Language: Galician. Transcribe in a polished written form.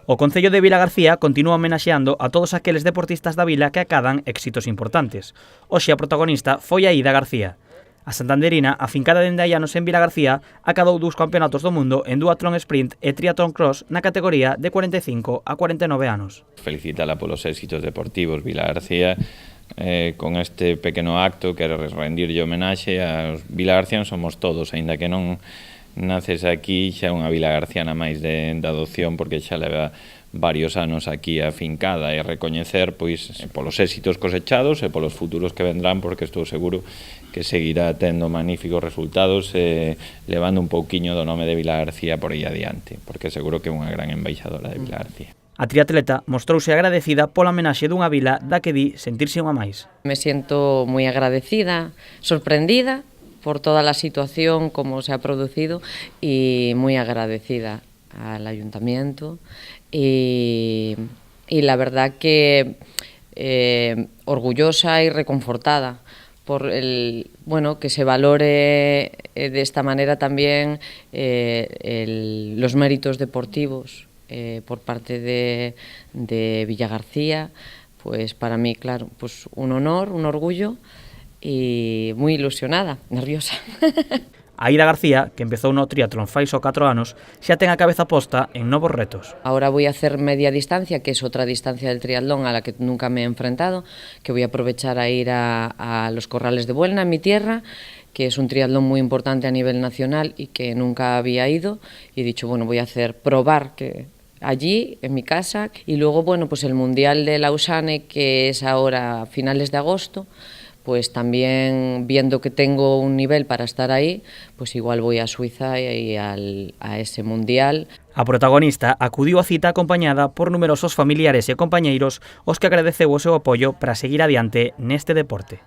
O Concello de Vilagarcía continúa homenaxeando a todos aqueles deportistas da vila que acadan éxitos importantes. Hoxe a protagonista foi Aida García. A santanderina, afincada dende hai anos en Vilagarcía, acadou 2 campeonatos do mundo en duatlón sprint e triatlón cross na categoría de 45 a 49 anos. Felicítala polos éxitos deportivos Vilagarcía con este pequeno acto, quero rendirlle homenaxe aos vilagarcianos somos todos, aínda que non naces aquí xa unha vilagarciana máis de adopción porque xa leva varios anos aquí afincada e recoñecer pois polos éxitos cosechados e polos futuros que vendrán porque estou seguro que seguirá tendo magníficos resultados levando un pouquiño do nome de Vilagarcía por aí adiante porque seguro que é unha gran embaixadora de Vilagarcía. A triatleta mostrouse agradecida pola homenaxe dunha vila da que di sentirse unha máis. Me siento moi agradecida, sorprendida por toda la situación, como se ha producido, y muy agradecida al ayuntamiento. Y la verdad que orgullosa y reconfortada por que se valore de esta manera también los méritos deportivos por parte de Vilagarcía. Pues para mí, claro, pues un honor, un orgullo, y moi ilusionada, nerviosa. Aida García, que empezou no triatlón fai só 4 anos, xa ten a cabeza posta en novos retos. Ahora voy a hacer media distancia, que es otra distancia del triatlón a la que nunca me he enfrentado, que voy a aprovechar a ir a los Corrales de Buelna, en mi tierra, que es un triatlón muy importante a nivel nacional y que nunca había ido, y he dicho, bueno, voy a probar que allí, en mi casa, y luego, bueno, pues el Mundial de Lausanne, que es ahora a finales de agosto, pues también viendo que tengo un nivel para estar ahí, pues igual voy a Suiza y a ese mundial. A protagonista acudiu a cita acompañada por numerosos familiares e compañeiros os que agradeceu o seu apoio para seguir adiante neste deporte.